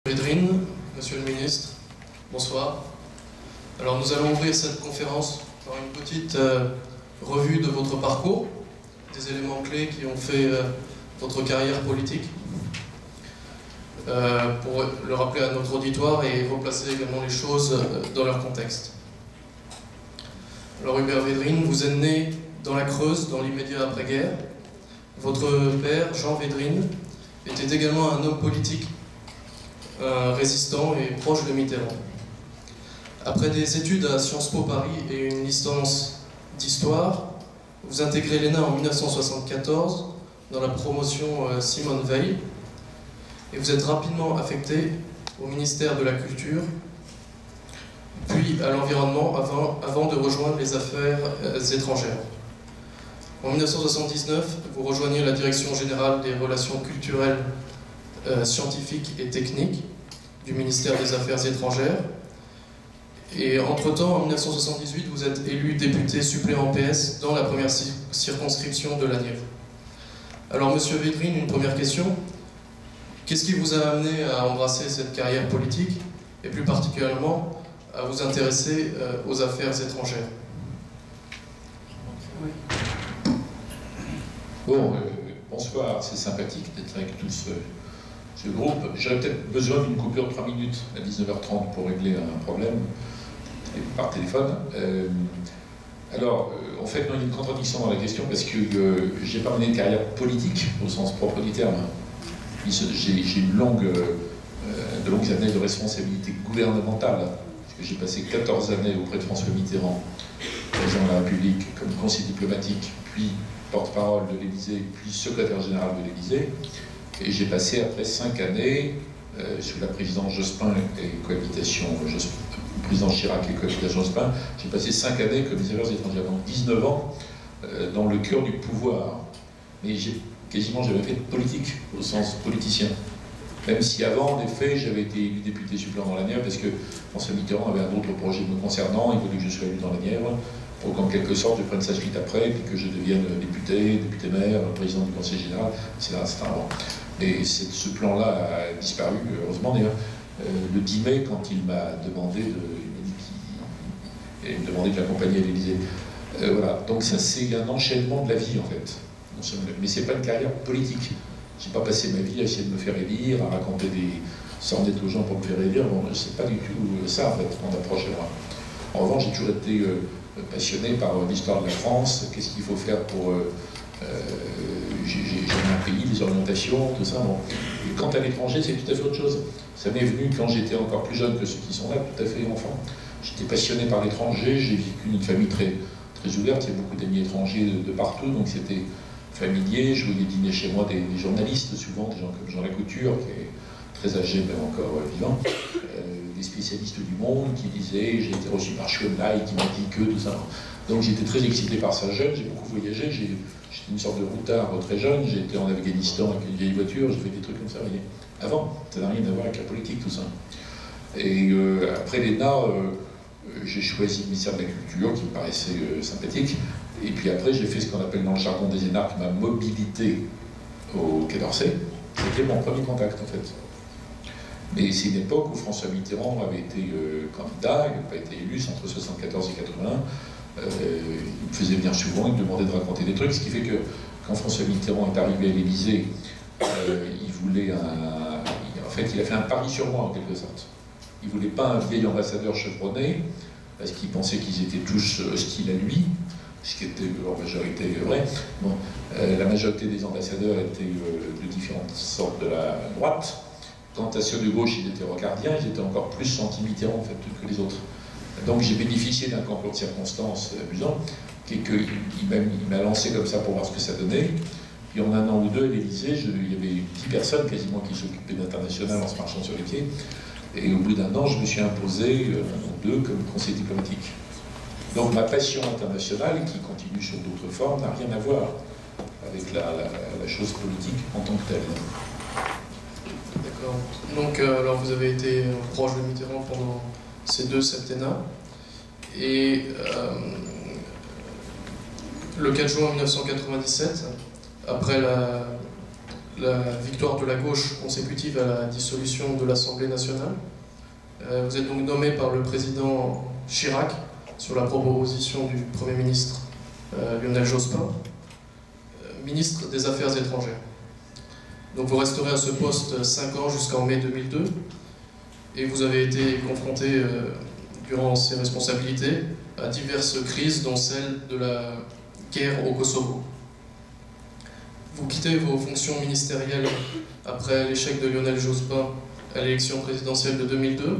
Védrine, Monsieur le Ministre, bonsoir. Alors nous allons ouvrir cette conférence par une petite revue de votre parcours, des éléments clés qui ont fait votre carrière politique, pour le rappeler à notre auditoire et replacer également les choses dans leur contexte. Alors Hubert Védrine, vous êtes né dans la Creuse, dans l'immédiat après-guerre. Votre père, Jean Védrine, était également un homme politique, résistant et proche de Mitterrand. Après des études à Sciences Po Paris et une licence d'histoire, vous intégrez l'ENA en 1974 dans la promotion Simone Veil et vous êtes rapidement affecté au ministère de la Culture puis à l'environnement avant de rejoindre les affaires étrangères. En 1979, vous rejoignez la Direction générale des relations culturelles, scientifiques et techniques du ministère des Affaires étrangères. Et entre-temps, en 1978, vous êtes élu député suppléant PS dans la première circonscription de la Nièvre. Alors, Monsieur Védrine, une première question. Qu'est-ce qui vous a amené à embrasser cette carrière politique et plus particulièrement à vous intéresser aux affaires étrangères? Bon, bonsoir, c'est sympathique d'être avec tout ce groupe. J'aurais peut-être besoin d'une coupure de 3 minutes à 19h30 pour régler un problème par téléphone. En fait, non, il y a une contradiction dans la question parce que je n'ai pas mené de carrière politique au sens propre du terme. J'ai une de longues années de responsabilité gouvernementale, puisque j'ai passé 14 années auprès de François Mitterrand, président de la République, comme conseiller diplomatique, puis porte-parole de l'Élysée, puis secrétaire général de l'Élysée. Et j'ai passé après 5 années, sous la présidence Jospin et cohabitation président Chirac et cohabitation Jospin, j'ai passé 5 années comme ministre des Affaires étrangères, donc 19 ans dans le cœur du pouvoir. Mais j'ai quasiment jamais fait de politique, au sens politicien. Même si avant, en effet, j'avais été élu député suppléant dans la Nièvre, parce que François Mitterrand avait un autre projet me concernant, il voulait que je sois élu dans la Nièvre, pour qu'en quelque sorte je prenne sa suite après, et puis que je devienne député-maire, président du conseil général, etc. Et ce plan-là a disparu, heureusement d'ailleurs, le 10 mai, quand il m'a demandé de l'accompagner à l'Élysée. Voilà, donc ça c'est un enchaînement de la vie en fait. Mais c'est pas une carrière politique. J'ai pas passé ma vie à essayer de me faire élire, à raconter des sornettes aux gens pour me faire élire. Bon, c'est pas du tout ça en fait, mon approche à moi. En revanche, j'ai toujours été passionné par l'histoire de la France, qu'est-ce qu'il faut faire pour... j'ai un pays, les orientations, tout ça. Bon. Et quant à l'étranger, c'est tout à fait autre chose. Ça m'est venu quand j'étais encore plus jeune que ceux qui sont là, tout à fait enfant. J'étais passionné par l'étranger, j'ai vécu une famille très ouverte, il y a beaucoup d'amis étrangers de partout, donc c'était familier. Je voyais dîner chez moi des journalistes, souvent des gens comme Jean Lacouture, qui est très âgé mais encore vivant, des spécialistes du monde qui disaient, j'ai été reçu par Schoenlein qui m'a dit que, tout ça. Donc j'étais très excité par ça jeune, j'ai beaucoup voyagé, j'étais une sorte de routard très jeune, j'ai été en Afghanistan avec une vieille voiture, j'ai fait des trucs comme ça, voyez. Avant, ça n'a rien à voir avec la politique, tout ça. Et après l'ENA, j'ai choisi le ministère de la Culture, qui me paraissait sympathique, et puis après j'ai fait ce qu'on appelle dans le jargon des énarques ma mobilité au Quai d'Orsay. C'était mon premier contact en fait. Mais c'est une époque où François Mitterrand avait été candidat, il n'a pas été élu, c'est entre 1974 et 1981. Il me faisait venir souvent, il me demandait de raconter des trucs, ce qui fait que quand François Mitterrand est arrivé à l'Élysée, il voulait en fait, il a fait un pari sur moi en quelque sorte. Il ne voulait pas un vieil ambassadeur chevronné, parce qu'il pensait qu'ils étaient tous hostiles à lui, ce qui était en majorité vrai. Bon, la majorité des ambassadeurs étaient de différentes sortes de la droite. Quant à ceux de gauche, ils étaient rocardiens, ils étaient encore plus anti-Mitterrand en fait, que les autres. Donc j'ai bénéficié d'un concours de circonstances amusant, qui est qu'il m'a lancé comme ça pour voir ce que ça donnait. Puis en un an ou deux à l'Élysée, il y avait 10 personnes quasiment qui s'occupaient d'international en se marchant sur les pieds. Et au bout d'un an, je me suis imposé, un ou deux, comme conseiller diplomatique. Donc ma passion internationale, qui continue sur d'autres formes, n'a rien à voir avec la chose politique en tant que telle. D'accord. Donc, alors vous avez été proche de Mitterrand pendant ces 2 septennats. Et le 4 juin 1997, après la victoire de la gauche consécutive à la dissolution de l'Assemblée nationale. Vous êtes donc nommé par le président Chirac sur la proposition du Premier ministre Lionel Jospin, ministre des Affaires étrangères. Donc vous resterez à ce poste 5 ans jusqu'en mai 2002 et vous avez été confronté durant ces responsabilités à diverses crises, dont celle de la guerre au Kosovo. Vous quittez vos fonctions ministérielles après l'échec de Lionel Jospin à l'élection présidentielle de 2002.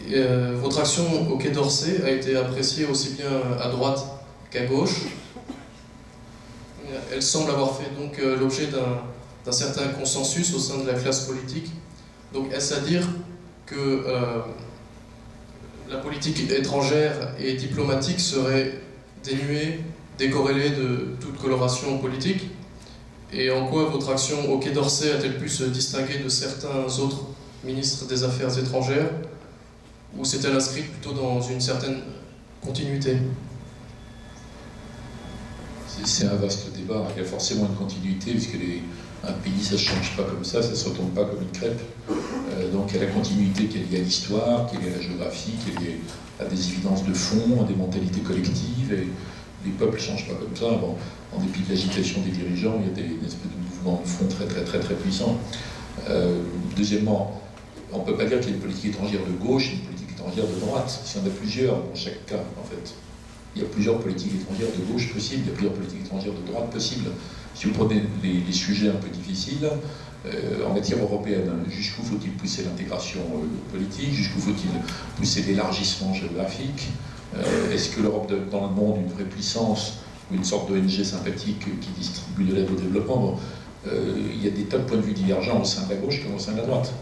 Et, votre action au Quai d'Orsay a été appréciée aussi bien à droite qu'à gauche. Elle semble avoir fait donc l'objet d'un certain consensus au sein de la classe politique. Donc est-ce à dire que la politique étrangère et diplomatique serait dénuée, décorrélée de toute coloration politique? Et en quoi votre action au Quai d'Orsay a-t-elle pu se distinguer de certains autres ministres des Affaires étrangères? Ou s'est-elle inscrite plutôt dans une certaine continuité? C'est un vaste débat. Il y a forcément une continuité, puisque un pays, ça ne se change pas comme ça ne se retourne pas comme une crêpe. Donc il y a la continuité qui est liée à l'histoire, qui est liée à la géographie, qui est liée à des évidences de fond, à des mentalités collectives. Et les peuples ne changent pas comme ça. Bon, en dépit de l'agitation des dirigeants, il y a des espèces de mouvements de fond très puissants. Deuxièmement, on ne peut pas dire qu'il y a une politique étrangère de gauche et une politique étrangère de droite. Il y en a plusieurs dans chaque cas, en fait. Il y a plusieurs politiques étrangères de gauche possibles, il y a plusieurs politiques étrangères de droite possibles. Si vous prenez les sujets un peu difficiles, en matière européenne, jusqu'où faut-il pousser l'intégration politique, jusqu'où faut-il pousser l'élargissement géographique, est-ce que l'Europe dans le monde une vraie puissance ou une sorte d'ONG sympathique qui distribue de l'aide au développement? Bon, il y a des tas de points de vue divergents au sein de la gauche comme au sein de la droite.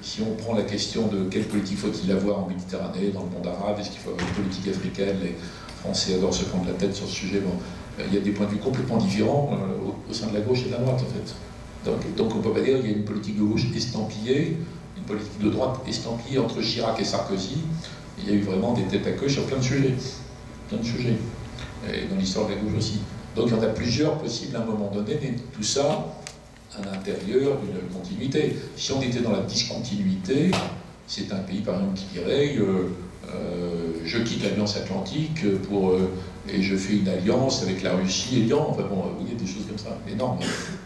Si on prend la question de quelle politique faut-il avoir en Méditerranée, dans le monde arabe, est-ce qu'il faut avoir une politique africaine? Les Français adorent se prendre la tête sur ce sujet. Bon, il y a des points de vue complètement différents au sein de la gauche et de la droite, en fait. Donc on ne peut pas dire qu'il y a une politique de gauche estampillée, une politique de droite estampillée entre Chirac et Sarkozy. Il y a eu vraiment des têtes à queue sur plein de sujets. Plein de sujets. Et dans l'histoire de la gauche aussi. Donc il y en a plusieurs possibles à un moment donné, mais tout ça à l'intérieur d'une continuité. Si on était dans la discontinuité, c'est un pays par exemple qui dirait je quitte l'Alliance Atlantique et je fais une alliance avec la Russie et l'Iran. Enfin bon, vous voyez, des choses comme ça. Mais non,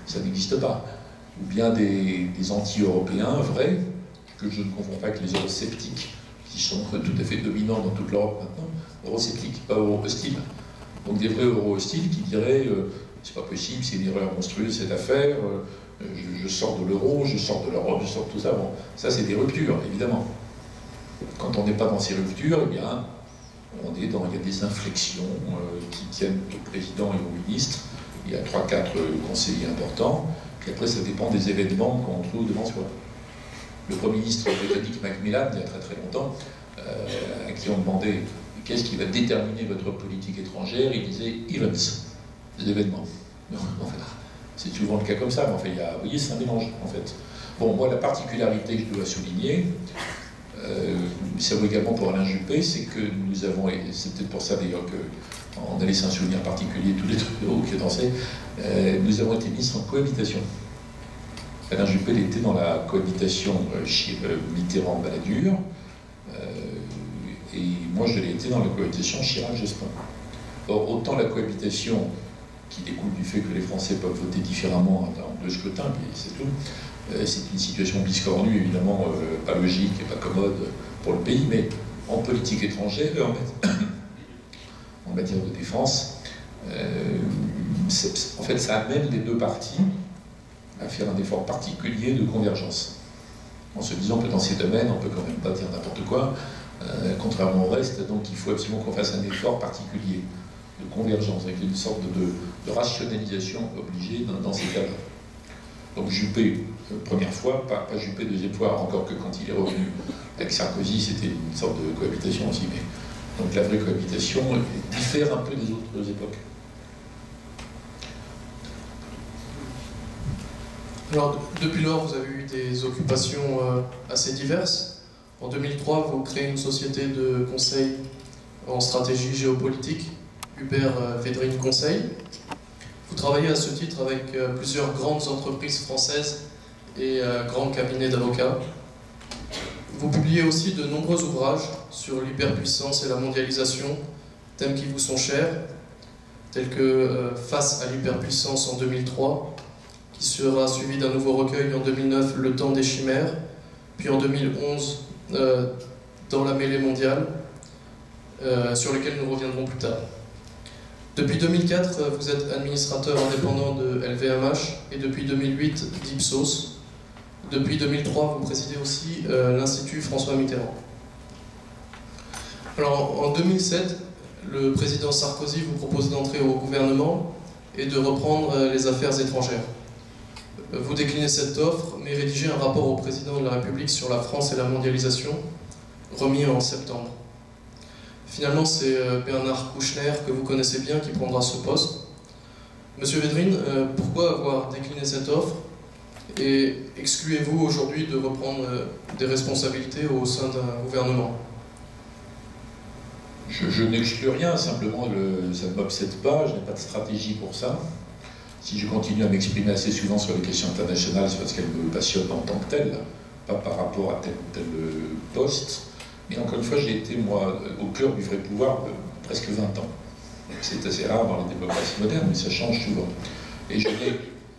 ça n'existe pas. Ou bien des anti-européens vrais, que je ne confonds pas avec les eurosceptiques, qui sont tout à fait dominants dans toute l'Europe maintenant. Eurosceptiques, pas euro-hostiles. Donc des vrais euro-hostiles qui diraient c'est pas possible, c'est une erreur monstrueuse cette affaire, je sors de l'euro, je sors de l'Europe, je sors de tout ça. Bon, ça c'est des ruptures, évidemment. Quand on n'est pas dans ces ruptures, eh bien, il y a des inflexions qui tiennent au président et au ministre. Il y a 3-4 conseillers importants, puis après ça dépend des événements qu'on trouve devant soi. Le Premier ministre britannique Macmillan, il y a très longtemps, à qui on demandait qu'est-ce qui va déterminer votre politique étrangère, il disait events, des événements. C'est souvent le cas comme ça, mais enfin, vous voyez, c'est un mélange, en fait. Bon, moi, la particularité que je dois souligner, ça vaut également pour Alain Juppé, c'est que nous avons, et c'est peut-être pour ça d'ailleurs qu'on a laissé un souvenir particulier tous les trucs au Quai d'Orsay, nous avons été ministres en cohabitation. Alain Juppé était dans la cohabitation Mitterrand-Balladur, et moi je l'ai été dans la cohabitation Chirac-Jospin. Or, autant la cohabitation qui découle du fait que les Français peuvent voter différemment en 2 scrutins, puis c'est tout, c'est une situation biscornue, évidemment pas logique et pas commode pour le pays, mais en politique étrangère, en matière de défense, en fait ça amène les deux parties à faire un effort particulier de convergence. En se disant que dans ces domaines, on ne peut quand même pas dire n'importe quoi, contrairement au reste, donc il faut absolument qu'on fasse un effort particulier de convergence, avec une sorte de rationalisation obligée dans ces cas-là. Donc Juppé, première fois, pas Juppé deuxième fois, encore que quand il est revenu avec Sarkozy, c'était une sorte de cohabitation aussi, mais donc la vraie cohabitation diffère un peu des autres époques. Alors, depuis lors, vous avez eu des occupations assez diverses. En 2003, vous créez une société de conseil en stratégie géopolitique, Hubert Védrine Conseil. Vous travaillez à ce titre avec plusieurs grandes entreprises françaises et grands cabinets d'avocats. Vous publiez aussi de nombreux ouvrages sur l'hyperpuissance et la mondialisation, thèmes qui vous sont chers, tels que Face à l'hyperpuissance en 2003, qui sera suivi d'un nouveau recueil en 2009, Le temps des chimères, puis en 2011, Dans la mêlée mondiale, sur lequel nous reviendrons plus tard. Depuis 2004, vous êtes administrateur indépendant de LVMH et depuis 2008 d'Ipsos. Depuis 2003, vous présidez aussi l'Institut François Mitterrand. Alors, en 2007, le président Sarkozy vous propose d'entrer au gouvernement et de reprendre les affaires étrangères. Vous déclinez cette offre, mais rédigez un rapport au président de la République sur la France et la mondialisation, remis en septembre. Finalement, c'est Bernard Kouchner, que vous connaissez bien, qui prendra ce poste. Monsieur Védrine, pourquoi avoir décliné cette offre et excluez-vous aujourd'hui de reprendre des responsabilités au sein d'un gouvernement? Je n'exclus rien, simplement ça ne m'obsède pas, je n'ai pas de stratégie pour ça. Si je continue à m'exprimer assez souvent sur les questions internationales, c'est parce qu'elles me passionnent en tant que telles, pas par rapport à tel ou tel poste. Mais encore une fois, j'ai été, moi, au cœur du vrai pouvoir presque 20 ans. C'est assez rare dans les démocraties modernes, mais ça change souvent. Et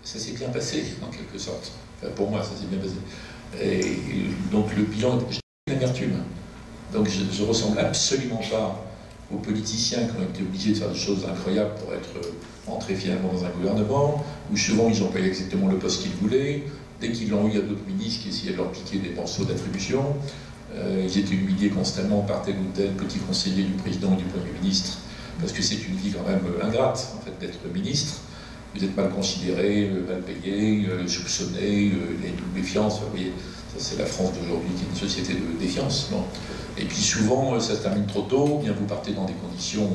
ça s'est bien passé, en quelque sorte. Enfin, pour moi, ça s'est bien passé. Et donc le bilan, j'ai une amertume. Donc je ne ressemble absolument pas aux politiciens qui ont été obligés de faire des choses incroyables pour être entrés finalement dans un gouvernement, où souvent ils ont payé exactement le poste qu'ils voulaient. Dès qu'ils l'ont eu, il y a d'autres ministres qui essayaient de leur piquer des morceaux d'attribution. Ils étaient humiliés constamment par tel ou tel petit conseiller du président ou du Premier ministre, parce que c'est une vie quand même ingrate, en fait, d'être ministre. Vous êtes mal considéré, mal payé, soupçonné, une défiance. Vous voyez, ça c'est la France d'aujourd'hui, qui est une société de défiance. Non. Et puis souvent, ça se termine trop tôt, bien vous partez dans des conditions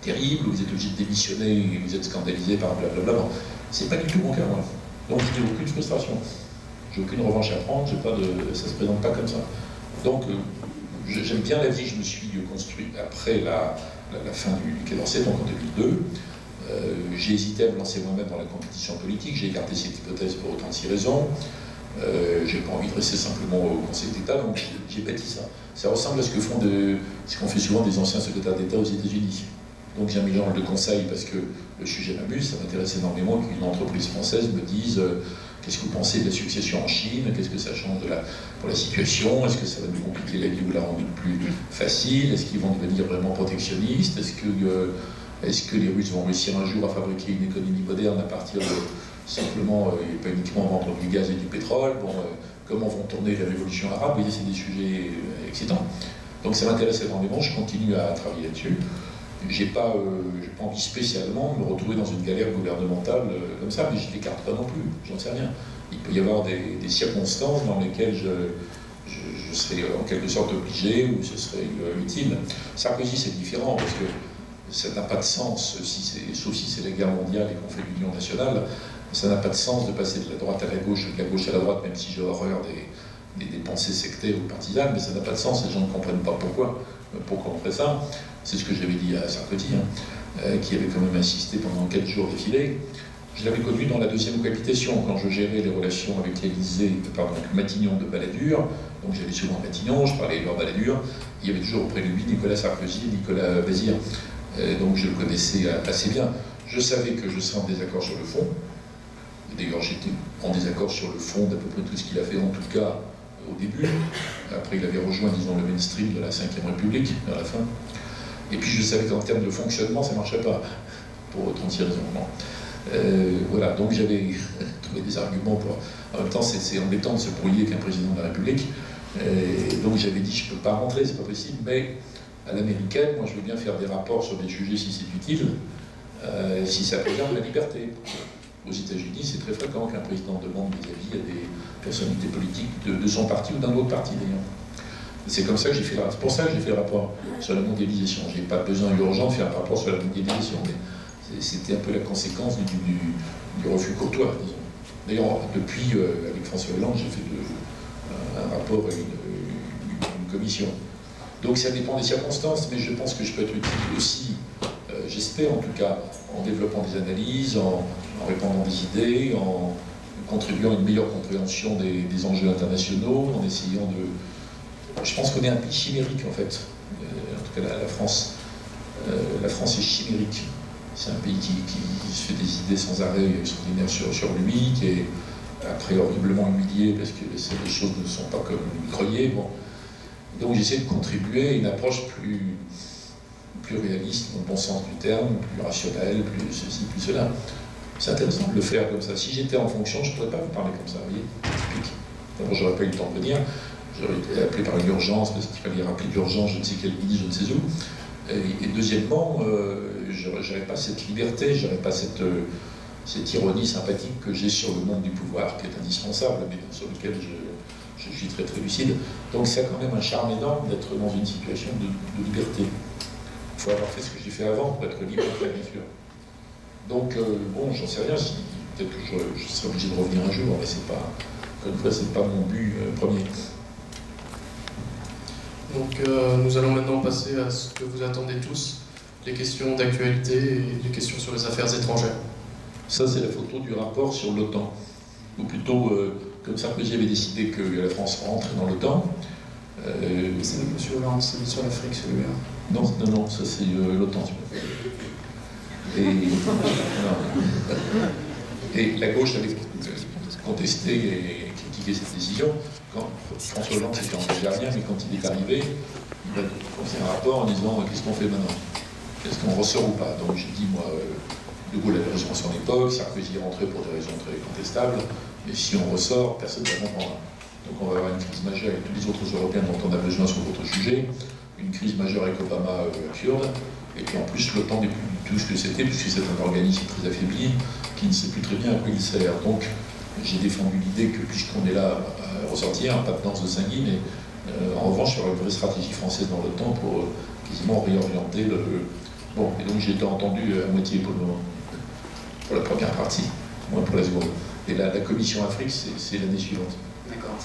terribles, vous êtes obligé de démissionner et vous êtes scandalisé par blablabla. Bon, c'est pas du tout mon cas, moi. Donc je n'ai aucune frustration. J'ai aucune revanche à prendre, ça se présente pas comme ça. Donc, j'aime bien la vie que je me suis construite après la fin du Quai d'Orsay, donc en 2002. J'ai hésité à me lancer moi-même dans la compétition politique, j'ai écarté cette hypothèse pour autant de 6 raisons. J'ai pas envie de rester simplement au Conseil d'État, donc j'ai bâti ça. Ça ressemble à ce qu'on fait souvent des anciens secrétaires d'État aux États-Unis. Donc j'ai un mélange de conseils parce que le sujet m'amuse, ça m'intéresse énormément qu'une entreprise française me dise qu'est-ce que vous pensez de la succession en Chine, qu'est-ce que ça change pour la situation, est-ce que ça va nous compliquer la vie ou la rendre plus facile, est-ce qu'ils vont devenir vraiment protectionnistes, est-ce que les Russes vont réussir un jour à fabriquer une économie moderne à partir de simplement, et pas uniquement vendre du gaz et du pétrole, bon, comment vont tourner les révolutions arabes, vous voyez, c'est des sujets excitants. Donc ça m'intéresse énormément, je continue à travailler là-dessus. J'ai pas envie spécialement de me retrouver dans une galère gouvernementale comme ça, mais je ne l'écarte pas non plus, j'en sais rien. Il peut y avoir des circonstances dans lesquelles je serais en quelque sorte obligé ou ce serait utile. Sarkozy, c'est différent parce que ça n'a pas de sens, sauf si c'est la guerre mondiale et qu'on fait l'union nationale, ça n'a pas de sens de passer de la droite à la gauche ou de la gauche à la droite, même si j'ai horreur des pensées sectaires ou partisanes, mais ça n'a pas de sens, les gens ne comprennent pas pourquoi on fait ça. C'est ce que j'avais dit à Sarkozy, qui avait quand même insisté pendant 4 jours d'affilée. Je l'avais connu dans la deuxième cohabitation, quand je gérais les relations avec l'Élysée, avec Matignon de Balladur. Donc j'allais souvent à Matignon, je parlais de leur Balladur. Il y avait toujours auprès de lui Nicolas Sarkozy et Nicolas Bazir. Donc je le connaissais assez bien. Je savais que je serais en désaccord sur le fond. D'ailleurs, j'étais en désaccord sur le fond d'à peu près tout ce qu'il a fait, en tout cas au début. Après, il avait rejoint, disons, le mainstream de la Ve République, vers la fin. Et puis, je savais qu'en termes de fonctionnement, ça ne marchait pas, pour 36 raisons. Voilà, donc j'avais trouvé des arguments pour... En même temps, c'est embêtant de se brouiller avec un président de la République. Donc j'avais dit, je ne peux pas rentrer, c'est pas possible, mais à l'américaine, moi, je veux bien faire des rapports sur des sujets si c'est utile, si ça préserve la liberté. Aux États-Unis, c'est très fréquent qu'un président demande des avis à des personnalités politiques de son parti ou d'un autre parti, d'ailleurs. C'est comme ça que j'ai fait c'est pour ça que j'ai fait le rapport sur la mondialisation. Je n'ai pas besoin urgent de faire un rapport sur la mondialisation, mais c'était un peu la conséquence du refus courtois, disons. D'ailleurs, depuis, avec François Hollande, j'ai fait un rapport à une commission. Donc ça dépend des circonstances, mais je pense que je peux être utile aussi j'espère en tout cas, en développant des analyses, en répandant des idées, en contribuant à une meilleure compréhension des enjeux internationaux, en essayant de... Je pense qu'on est un pays chimérique en fait, en tout cas la France. La France est chimérique. C'est un pays qui se fait des idées sans arrêt extraordinaires sur lui, qui est après horriblement humilié parce que les choses ne sont pas comme lui croyait. Bon. Donc j'essaie de contribuer à une approche plus réaliste, dans le bon sens du terme, plus rationnelle, plus ceci, plus cela. C'est intéressant de le faire comme ça. Si j'étais en fonction, je ne pourrais pas vous parler comme ça, vous voyez. D'abord, j'aurais pas eu le temps de venir. J'aurais été appelé par une urgence, parce qu'il fallait rappeler d'urgence, je ne sais quel midi, je ne sais où. Et deuxièmement, je n'aurais pas cette liberté, je n'aurais pas cette ironie sympathique que j'ai sur le monde du pouvoir, qui est indispensable, mais sur lequel je suis très très lucide. Donc c'est quand même un charme énorme d'être dans une situation de liberté. Il faut avoir fait ce que j'ai fait avant pour être libre après, bien sûr. Donc, bon, j'en sais rien, peut-être que je serai obligé de revenir un jour, mais c'est pas, encore une fois, c'est pas mon but premier. Donc nous allons maintenant passer à ce que vous attendez tous, les questions d'actualité et les questions sur les affaires étrangères. Ça, c'est la photo du rapport sur l'OTAN. Ou plutôt, comme Sarkozy avait décidé que la France rentre dans l'OTAN. C'est M. Hollande, c'est sur l'Afrique celui-là. Non, ça c'est l'OTAN. Et la gauche avait contesté et critiqué cette décision. Quand François Hollande s'était engagé à rien, mais quand il est arrivé, il a fait un rapport en disant qu'est-ce qu'on fait maintenant? Est-ce qu'on ressort ou pas? Donc j'ai dit, moi, De Gaulle avait raison à son époque, Sarkozy est rentré pour des raisons très contestables, et si on ressort, personne ne va comprendre. Donc on va avoir une crise majeure avec tous les autres Européens dont on a besoin sur votre sujet, une crise majeure avec Obama absurde, et puis en plus l'OTAN n'est plus du tout ce que c'était, puisque c'est un organisme très affaibli, qui ne sait plus très bien à quoi il sert. Donc j'ai défendu l'idée que puisqu'on est là à ressortir, pas de danse de Saint-Guy, mais en revanche il y aura une vraie stratégie française dans l'OTAN pour quasiment réorienter le... Bon, et donc j'ai été entendu à moitié pour le moment, pour la première partie, moins pour la seconde. Et la commission Afrique, c'est l'année suivante. D'accord.